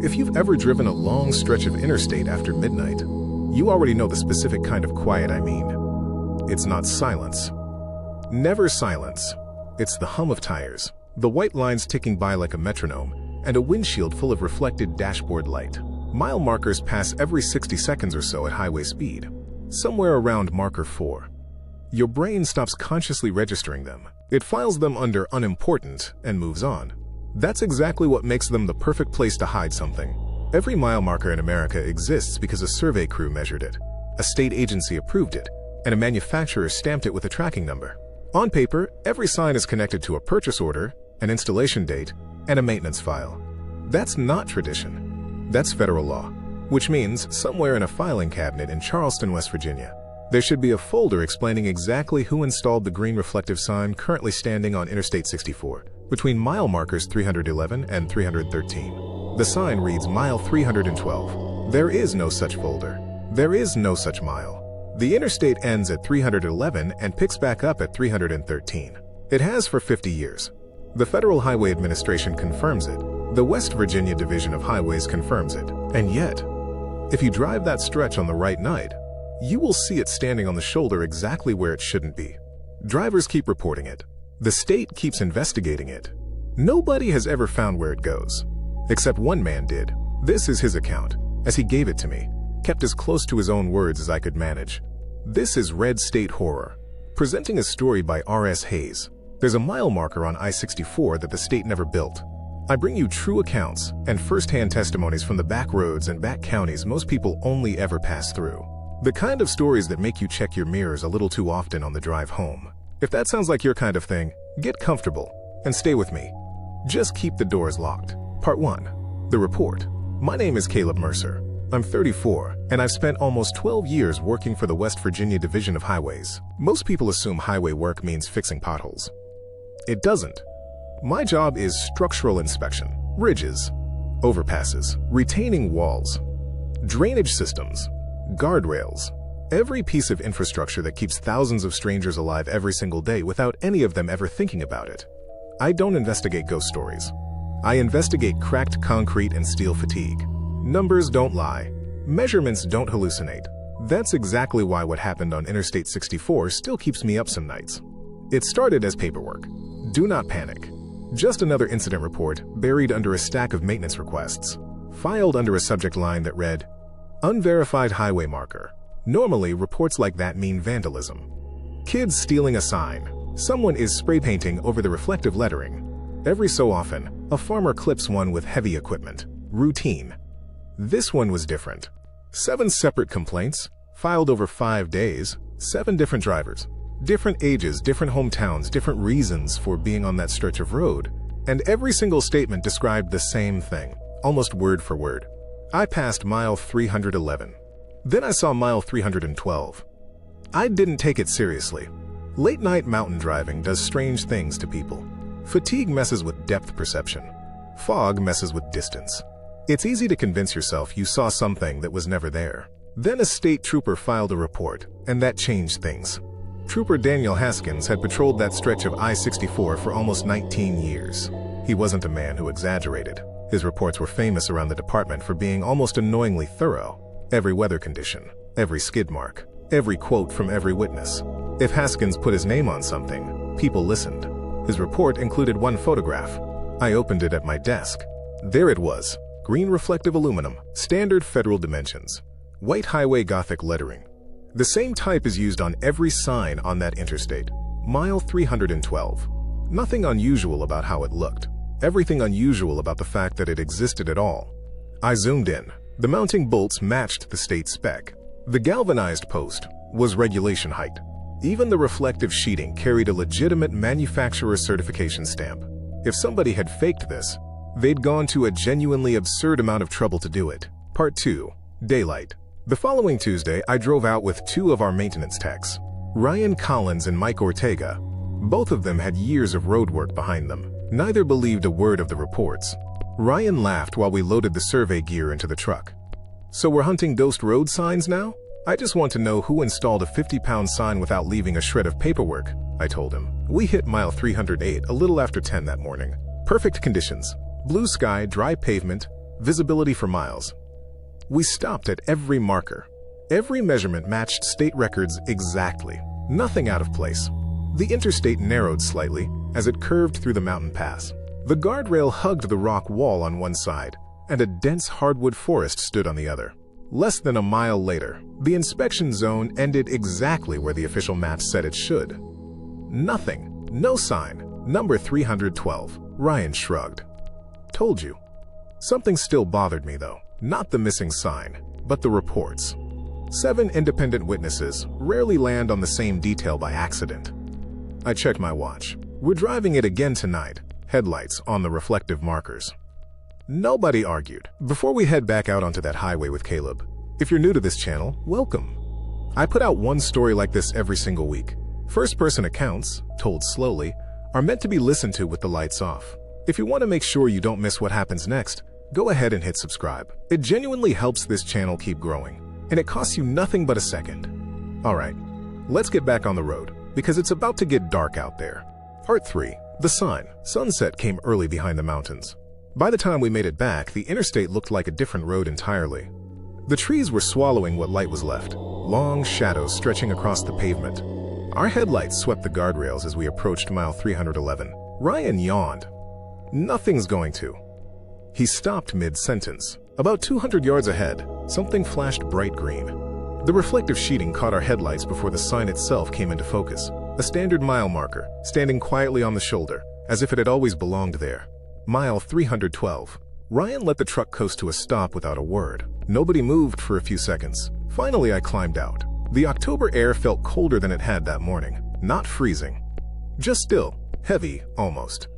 If you've ever driven a long stretch of interstate after midnight, you already know the specific kind of quiet I mean. It's not silence. Never silence. It's the hum of tires, the white lines ticking by like a metronome, and a windshield full of reflected dashboard light. Mile markers pass every 60 seconds or so at highway speed, somewhere around marker 4. Your brain stops consciously registering them. It files them under unimportant and moves on. That's exactly what makes them the perfect place to hide something. Every mile marker in America exists because a survey crew measured it, a state agency approved it, and a manufacturer stamped it with a tracking number. On paper, every sign is connected to a purchase order, an installation date, and a maintenance file. That's not tradition. That's federal law, which means somewhere in a filing cabinet in Charleston, West Virginia, there should be a folder explaining exactly who installed the green reflective sign currently standing on Interstate 64, between mile markers 311 and 313. The sign reads mile 312. There is no such folder. There is no such mile. The interstate ends at 311 and picks back up at 313. It has for 50 years. The Federal Highway Administration confirms it. The West Virginia Division of Highways confirms it. And yet, if you drive that stretch on the right night, you will see it standing on the shoulder exactly where it shouldn't be. Drivers keep reporting it. The state keeps investigating it. Nobody has ever found where it goes. Except one man did. This is his account, as he gave it to me, kept as close to his own words as I could manage. This is Red State Horror, presenting a story by R.S. Hayes. There's a mile marker on I-64 that the state never built. I bring you true accounts and first-hand testimonies from the back roads and back counties most people only ever pass through. The kind of stories that make you check your mirrors a little too often on the drive home. If that sounds like your kind of thing, get comfortable and stay with me. Just keep the doors locked. Part 1. The Report. My name is Caleb Mercer. I'm 34, and I've spent almost 12 years working for the West Virginia Division of Highways. Most people assume highway work means fixing potholes. It doesn't. My job is structural inspection, bridges, overpasses, retaining walls, drainage systems, guardrails, every piece of infrastructure that keeps thousands of strangers alive every single day without any of them ever thinking about it. I don't investigate ghost stories. I investigate cracked concrete and steel fatigue. Numbers don't lie. Measurements don't hallucinate. That's exactly why what happened on Interstate 64 still keeps me up some nights. It started as paperwork. Do not panic. Just another incident report buried under a stack of maintenance requests, filed under a subject line that read, Unverified highway marker. Normally, reports like that mean vandalism. Kids stealing a sign. Someone is spray painting over the reflective lettering. Every so often, a farmer clips one with heavy equipment. Routine. This one was different. 7 separate complaints, filed over 5 days, 7 different drivers. Different ages, different hometowns, different reasons for being on that stretch of road. And every single statement described the same thing, almost word for word. I passed mile 311. Then I saw mile 312. I didn't take it seriously. Late-night mountain driving does strange things to people. Fatigue messes with depth perception. Fog messes with distance. It's easy to convince yourself you saw something that was never there. Then a state trooper filed a report, and that changed things. Trooper Daniel Haskins had patrolled that stretch of I-64 for almost 19 years. He wasn't a man who exaggerated. His reports were famous around the department for being almost annoyingly thorough. Every weather condition, every skid mark, every quote from every witness. If Haskins put his name on something, people listened. His report included one photograph. I opened it at my desk. There it was, green reflective aluminum, standard federal dimensions, white highway Gothic lettering. The same type is used on every sign on that interstate. Mile 312. Nothing unusual about how it looked. Everything unusual about the fact that it existed at all. I zoomed in. The mounting bolts matched the state spec. The galvanized post was regulation height. Even the reflective sheeting carried a legitimate manufacturer certification stamp. If somebody had faked this, they'd gone to a genuinely absurd amount of trouble to do it. Part 2. Daylight. The following Tuesday, I drove out with 2 of our maintenance techs, Ryan Collins and Mike Ortega. Both of them had years of road work behind them. Neither believed a word of the reports. Ryan laughed while we loaded the survey gear into the truck. So we're hunting ghost road signs now? I just want to know who installed a 50-pound sign without leaving a shred of paperwork, I told him. We hit mile 308 a little after 10 that morning. Perfect conditions. Blue sky, dry pavement, visibility for miles. We stopped at every marker. Every measurement matched state records exactly. Nothing out of place. The interstate narrowed slightly as it curved through the mountain pass. The guardrail hugged the rock wall on one side, and a dense hardwood forest stood on the other. Less than a mile later, the inspection zone ended exactly where the official map said it should. Nothing. No sign. Number 312. Ryan shrugged. Told you. Something still bothered me, though. Not the missing sign, but the reports. 7 independent witnesses rarely land on the same detail by accident. I checked my watch. We're driving it again tonight. Headlights on the reflective markers. Nobody argued. Before we head back out onto that highway with Caleb, if you're new to this channel, welcome. I put out one story like this every single week. First-person accounts, told slowly, are meant to be listened to with the lights off. If you want to make sure you don't miss what happens next, go ahead and hit subscribe. It genuinely helps this channel keep growing, and it costs you nothing but a second. Alright, let's get back on the road, because it's about to get dark out there. Part 3. The sign. Sunset came early behind the mountains. By the time we made it back, the interstate looked like a different road entirely. The trees were swallowing what light was left, long shadows stretching across the pavement. Our headlights swept the guardrails as we approached mile 311. Ryan yawned. Nothing's going to. He stopped mid-sentence. About 200 yards ahead, something flashed bright green. The reflective sheeting caught our headlights before the sign itself came into focus. A standard mile marker, standing quietly on the shoulder, as if it had always belonged there. Mile 312. Ryan let the truck coast to a stop without a word. Nobody moved for a few seconds. Finally, I climbed out. The October air felt colder than it had that morning. Not freezing. Just still. Heavy, almost.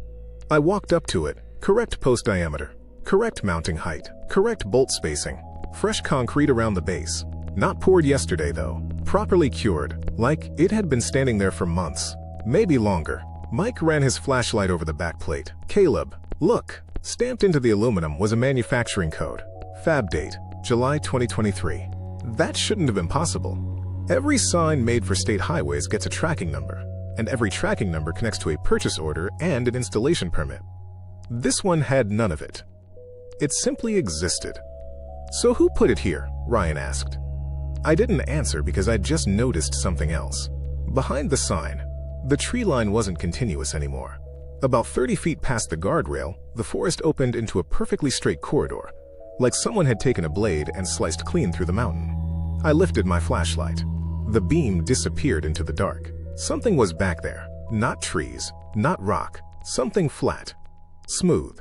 I walked up to it. Correct post diameter. Correct mounting height. Correct bolt spacing. Fresh concrete around the base. Not poured yesterday, though. Properly cured, like it had been standing there for months. Maybe longer. Mike ran his flashlight over the back plate. Caleb, look. Stamped into the aluminum was a manufacturing code. Fab date, July 2023. That shouldn't have been possible. Every sign made for state highways gets a tracking number, and every tracking number connects to a purchase order and an installation permit. This one had none of it. It simply existed. So who put it here? Ryan asked. I didn't answer because I'd just noticed something else. Behind the sign, the tree line wasn't continuous anymore. About 30 feet past the guardrail, the forest opened into a perfectly straight corridor, like someone had taken a blade and sliced clean through the mountain. I lifted my flashlight. The beam disappeared into the dark. Something was back there. Not trees, not rock. Something flat. Smooth.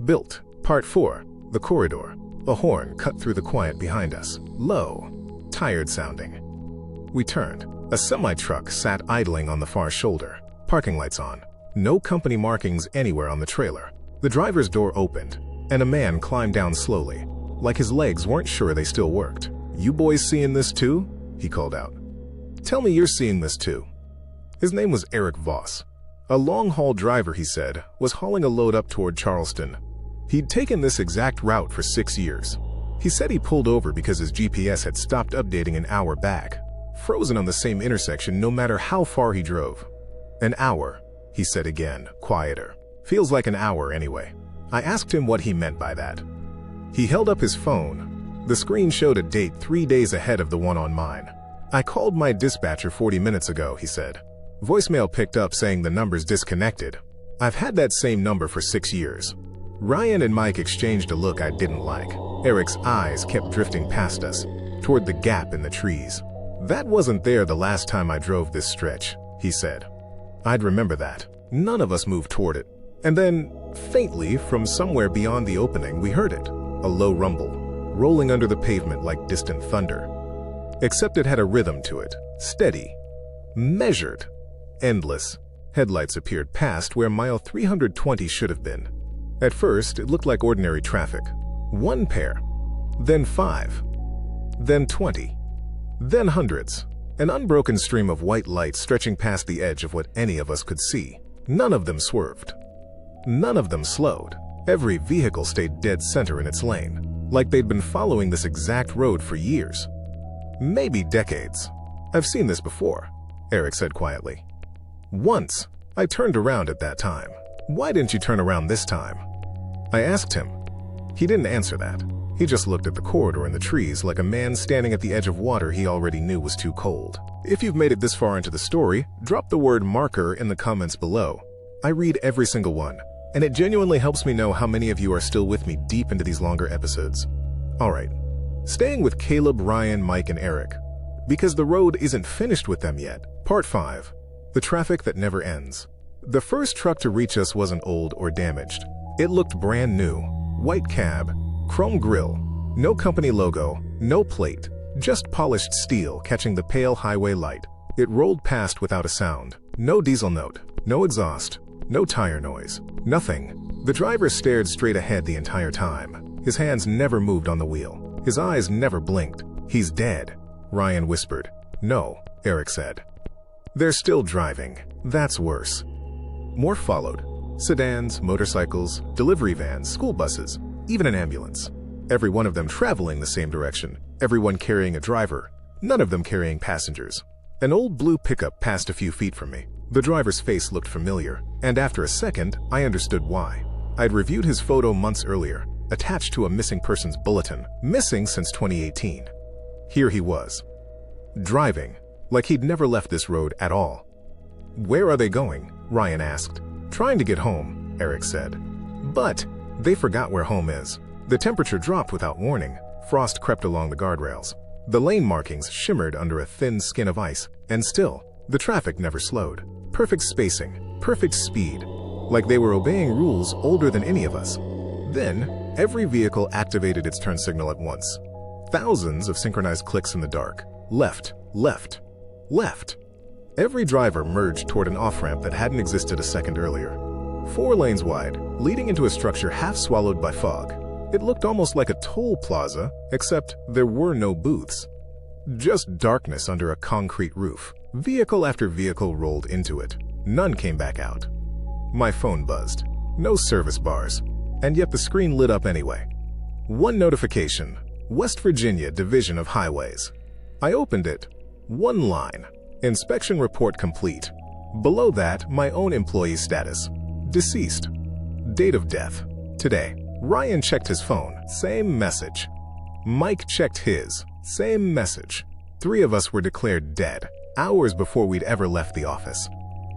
Built. Part 4. The corridor. A horn cut through the quiet behind us. Low. Tired sounding. We turned. A semi-truck sat idling on the far shoulder. Parking lights on. No company markings anywhere on the trailer. The driver's door opened, and a man climbed down slowly, like his legs weren't sure they still worked. You boys seeing this too? He called out. Tell me you're seeing this too. His name was Eric Voss. A long-haul driver, he said, was hauling a load up toward Charleston. He'd taken this exact route for 6 years. He said he pulled over because his GPS had stopped updating an hour back, frozen on the same intersection no matter how far he drove. An hour, he said again, quieter. Feels like an hour anyway. I asked him what he meant by that. He held up his phone. The screen showed a date 3 days ahead of the one on mine. I called my dispatcher 40 minutes ago, he said. Voicemail picked up saying the number's disconnected. I've had that same number for 6 years. Ryan and Mike exchanged a look I didn't like. Eric's eyes kept drifting past us, toward the gap in the trees. That wasn't there the last time I drove this stretch, he said. I'd remember that. None of us moved toward it. And then, faintly, from somewhere beyond the opening, we heard it. A low rumble, rolling under the pavement like distant thunder. Except it had a rhythm to it. Steady. Measured. Endless. Headlights appeared past where mile 320 should have been. At first, it looked like ordinary traffic. 1 pair. Then 5. Then 20. Then hundreds. An unbroken stream of white light stretching past the edge of what any of us could see. None of them swerved. None of them slowed. Every vehicle stayed dead center in its lane, like they'd been following this exact road for years. Maybe decades. I've seen this before, Eric said quietly. Once, I turned around at that time. Why didn't you turn around this time? I asked him. He didn't answer that. He just looked at the corridor and the trees like a man standing at the edge of water he already knew was too cold. If you've made it this far into the story, drop the word marker in the comments below. I read every single one, and it genuinely helps me know how many of you are still with me deep into these longer episodes. Alright, staying with Caleb, Ryan, Mike, and Eric. Because the road isn't finished with them yet. Part 5. The traffic that never ends. The first truck to reach us wasn't old or damaged. It looked brand new. White cab, chrome grille, no company logo, no plate, just polished steel catching the pale highway light. It rolled past without a sound. No diesel note, no exhaust, no tire noise, nothing. The driver stared straight ahead the entire time. His hands never moved on the wheel. His eyes never blinked. He's dead, Ryan whispered. No, Eric said. They're still driving. That's worse. More followed. Sedans, motorcycles, delivery vans, school buses, even an ambulance. Every one of them traveling the same direction, everyone carrying a driver, none of them carrying passengers. An old blue pickup passed a few feet from me. The driver's face looked familiar, and after a second, I understood why. I'd reviewed his photo months earlier, attached to a missing persons bulletin, missing since 2018. Here he was, driving, like he'd never left this road at all. Where are they going? Ryan asked. Trying to get home, Eric said. But they forgot where home is. The temperature dropped without warning. Frost crept along the guardrails. The lane markings shimmered under a thin skin of ice, and still, the traffic never slowed. Perfect spacing, perfect speed, like they were obeying rules older than any of us. Then, every vehicle activated its turn signal at once. Thousands of synchronized clicks in the dark. Left, left, left. Every driver merged toward an off-ramp that hadn't existed a second earlier. 4 lanes wide, leading into a structure half swallowed by fog. It looked almost like a toll plaza, except there were no booths. Just darkness under a concrete roof. Vehicle after vehicle rolled into it. None came back out. My phone buzzed. No service bars. And yet the screen lit up anyway. One notification. West Virginia Division of Highways. I opened it. One line. Inspection report complete. Below that, my own employee status. Deceased. Date of death. Today. Ryan checked his phone. Same message. Mike checked his. Same message. 3 of us were declared dead, hours before we'd ever left the office.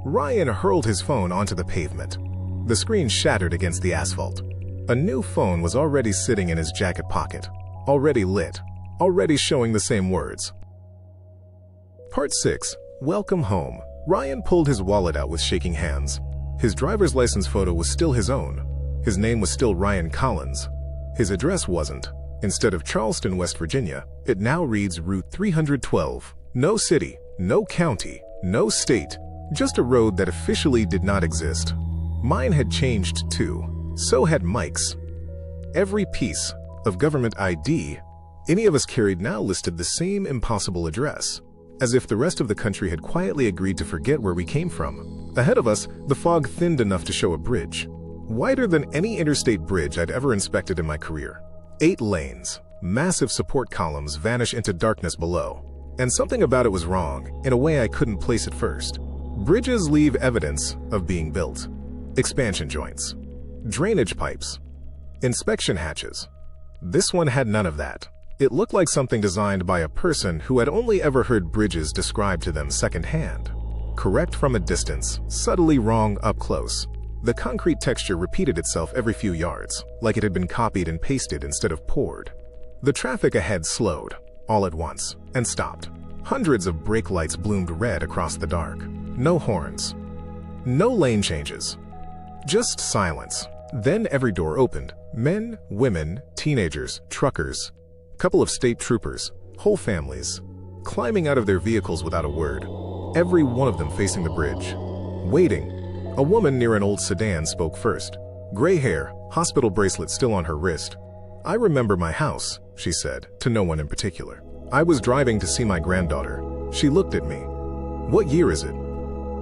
Ryan hurled his phone onto the pavement. The screen shattered against the asphalt. A new phone was already sitting in his jacket pocket. Already lit. Already showing the same words. Part 6. Welcome home. Ryan pulled his wallet out with shaking hands. His driver's license photo was still his own. His name was still Ryan Collins. His address wasn't. Instead of Charleston, West Virginia, it now reads Route 312. No city, no county, no state, just a road that officially did not exist. Mine had changed too. So had Mike's. Every piece of government ID any of us carried now listed the same impossible address, as if the rest of the country had quietly agreed to forget where we came from. Ahead of us, the fog thinned enough to show a bridge. Wider than any interstate bridge I'd ever inspected in my career. 8 lanes, massive support columns vanish into darkness below. And something about it was wrong, in a way I couldn't place at first. Bridges leave evidence of being built. Expansion joints. Drainage pipes. Inspection hatches. This one had none of that. It looked like something designed by a person who had only ever heard bridges described to them secondhand. Correct from a distance, subtly wrong up close. The concrete texture repeated itself every few yards, like it had been copied and pasted instead of poured. The traffic ahead slowed, all at once, and stopped. Hundreds of brake lights bloomed red across the dark. No horns. No lane changes. Just silence. Then every door opened. Men, women, teenagers, truckers, couple of state troopers, whole families, climbing out of their vehicles without a word. Every one of them facing the bridge. Waiting. A woman near an old sedan spoke first. Gray hair, hospital bracelet still on her wrist. I remember my house, she said, to no one in particular. I was driving to see my granddaughter. She looked at me. What year is it?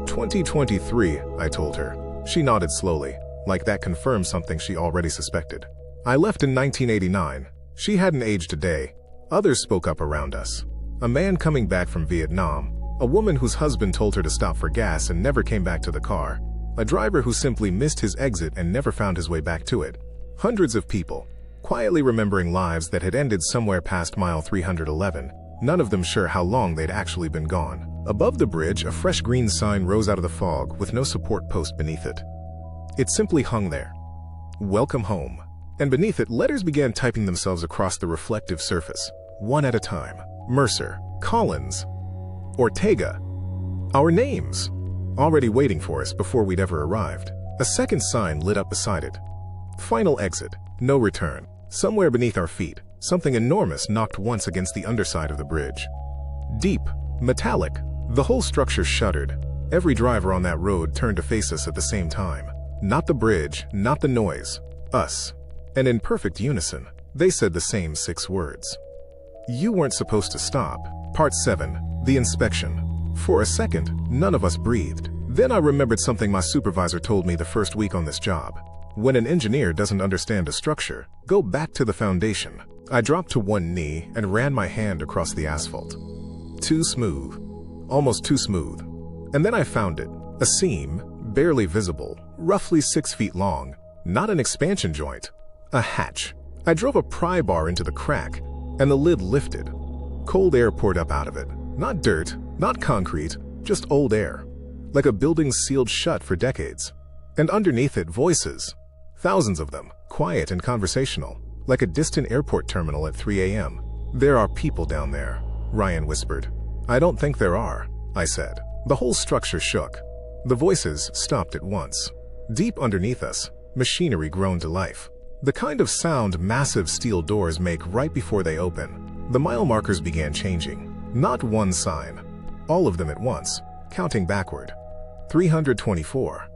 2023, I told her. She nodded slowly, like that confirmed something she already suspected. I left in 1989. She hadn't aged a day. Others spoke up around us. A man coming back from Vietnam. A woman whose husband told her to stop for gas and never came back to the car. A driver who simply missed his exit and never found his way back to it. Hundreds of people. quietly remembering lives that had ended somewhere past mile 311, none of them sure how long they'd actually been gone. Above the bridge, a fresh green sign rose out of the fog with no support post beneath it. It simply hung there. Welcome home. And beneath it, letters began typing themselves across the reflective surface, one at a time. Mercer, Collins, Ortega. Our names, already waiting for us before we'd ever arrived. A second sign lit up beside it. Final exit, no return. Somewhere beneath our feet, something enormous knocked once against the underside of the bridge. Deep, metallic, the whole structure shuddered. Every driver on that road turned to face us at the same time. Not the bridge, not the noise, us. And in perfect unison, they said the same 6 words. You weren't supposed to stop. Part 7, the inspection. For a second, none of us breathed. Then I remembered something my supervisor told me the first week on this job. When an engineer doesn't understand a structure, go back to the foundation. I dropped to one knee and ran my hand across the asphalt. Too smooth. Almost too smooth. And then I found it. A seam, barely visible, roughly 6 feet long. Not an expansion joint. A hatch. I drove a pry bar into the crack, and the lid lifted. Cold air poured up out of it. Not dirt, not concrete, just old air. Like a building sealed shut for decades. And underneath it, voices. Thousands of them, quiet and conversational, like a distant airport terminal at 3 a.m. There are people down there, Ryan whispered. I don't think there are, I said. The whole structure shook. The voices stopped at once. Deep underneath us, machinery groaned to life. The kind of sound massive steel doors make right before they open. The mile markers began changing. Not one sign. All of them at once, counting backward. 324.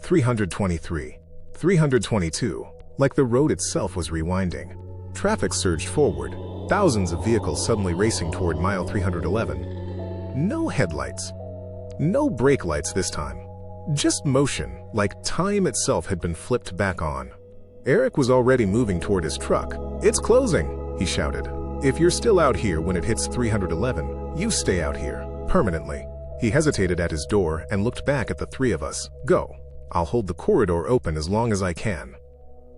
323. 322. Like the road itself was rewinding. Traffic surged forward. Thousands of vehicles suddenly racing toward mile 311. No headlights. No brake lights this time. Just motion, like time itself had been flipped back on. Eric was already moving toward his truck. It's closing, he shouted. If you're still out here when it hits 311, you stay out here, permanently. He hesitated at his door and looked back at the 3 of us. Go. I'll hold the corridor open as long as I can.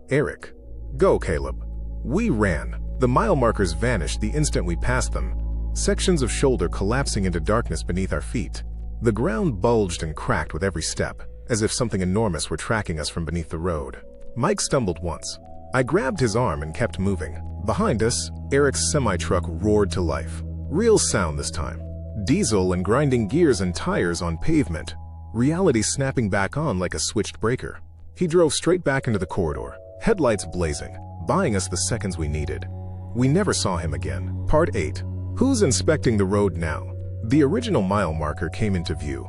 Eric. Go, Caleb. We ran. The mile markers vanished the instant we passed them, sections of shoulder collapsing into darkness beneath our feet. The ground bulged and cracked with every step, as if something enormous were tracking us from beneath the road. Mike stumbled once. I grabbed his arm and kept moving. Behind us, Eric's semi-truck roared to life. Real sound this time. Diesel and grinding gears and tires on pavement. Reality snapping back on like a switched breaker. He drove straight back into the corridor, headlights blazing, buying us the seconds we needed. We never saw him again. Part 8. Who's inspecting the road now? The original mile marker came into view.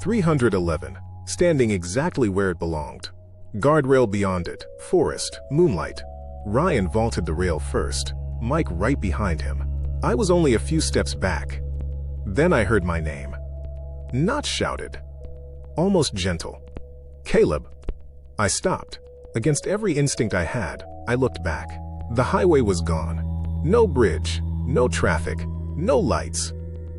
311, standing exactly where it belonged. Guardrail beyond it, forest, moonlight. Ryan vaulted the rail first, Mike right behind him. I was only a few steps back. Then I heard my name. Not shouted. Almost gentle. Caleb. I stopped. Against every instinct I had, I looked back. The highway was gone. No bridge, no traffic, no lights.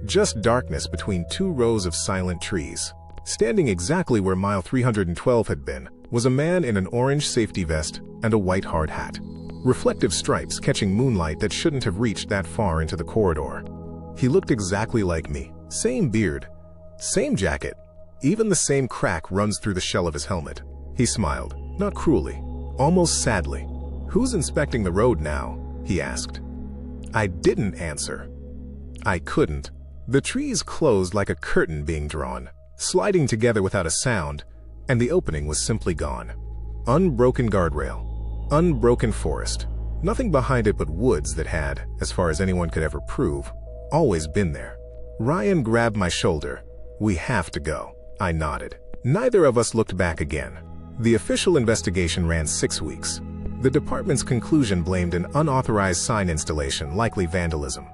Just darkness between 2 rows of silent trees. Standing exactly where mile 312 had been was a man in an orange safety vest and a white hard hat. Reflective stripes catching moonlight that shouldn't have reached that far into the corridor. He looked exactly like me. Same beard, same jacket. Even the same crack runs through the shell of his helmet. He smiled, not cruelly, almost sadly. Who's inspecting the road now? He asked. I didn't answer. I couldn't. The trees closed like a curtain being drawn, sliding together without a sound, and the opening was simply gone. Unbroken guardrail, unbroken forest, nothing behind it but woods that had, as far as anyone could ever prove, always been there. Ryan grabbed my shoulder. We have to go. I nodded. Neither of us looked back again. The official investigation ran 6 weeks. The department's conclusion blamed an unauthorized sign installation, likely vandalism.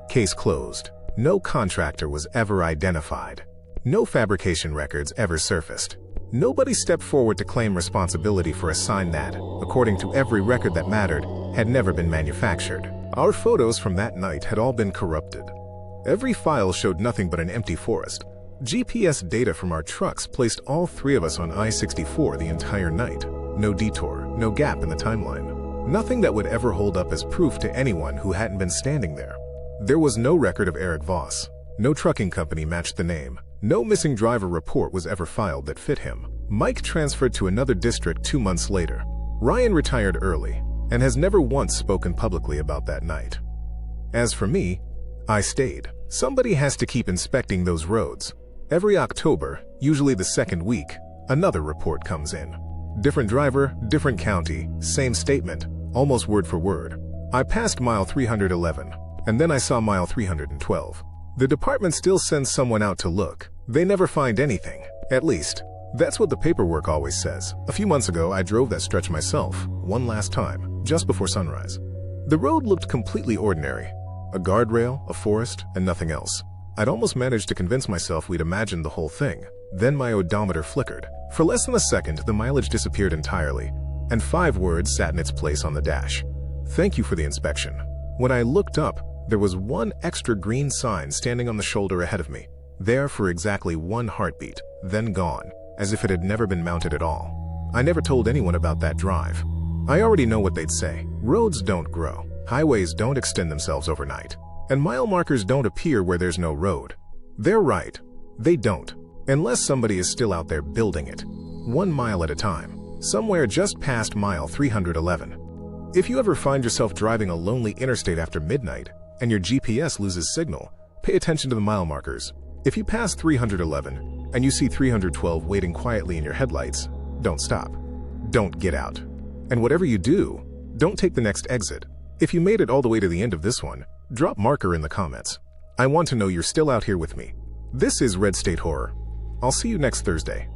Case closed. No contractor was ever identified. No fabrication records ever surfaced. Nobody stepped forward to claim responsibility for a sign that, according to every record that mattered, had never been manufactured. Our photos from that night had all been corrupted. Every file showed nothing but an empty forest. GPS data from our trucks placed all 3 of us on I-64 the entire night. No detour, no gap in the timeline. Nothing that would ever hold up as proof to anyone who hadn't been standing there. There was no record of Eric Voss. No trucking company matched the name. No missing driver report was ever filed that fit him. Mike transferred to another district 2 months later. Ryan retired early and has never once spoken publicly about that night. As for me, I stayed. Somebody has to keep inspecting those roads. Every October, usually the second week, another report comes in. Different driver, different county, same statement, almost word for word. I passed mile 311, and then I saw mile 312. The department still sends someone out to look. They never find anything. At least, that's what the paperwork always says. A few months ago, I drove that stretch myself, one last time, just before sunrise. The road looked completely ordinary. A guardrail, a forest, and nothing else. I'd almost managed to convince myself we'd imagined the whole thing. Then my odometer flickered. For less than a second, the mileage disappeared entirely, and 5 words sat in its place on the dash. Thank you for the inspection. When I looked up, there was one extra green sign standing on the shoulder ahead of me, there for exactly 1 heartbeat, then gone, as if it had never been mounted at all. I never told anyone about that drive. I already know what they'd say. Roads don't grow. Highways don't extend themselves overnight. And mile markers don't appear where there's no road. They're right. They don't. Unless somebody is still out there building it. 1 mile at a time. Somewhere just past mile 311. If you ever find yourself driving a lonely interstate after midnight, and your GPS loses signal, pay attention to the mile markers. If you pass 311, and you see 312 waiting quietly in your headlights, don't stop. Don't get out. And whatever you do, don't take the next exit. If you made it all the way to the end of this one, drop marker in the comments. I want to know you're still out here with me. This is Red State Horror. I'll see you next Thursday.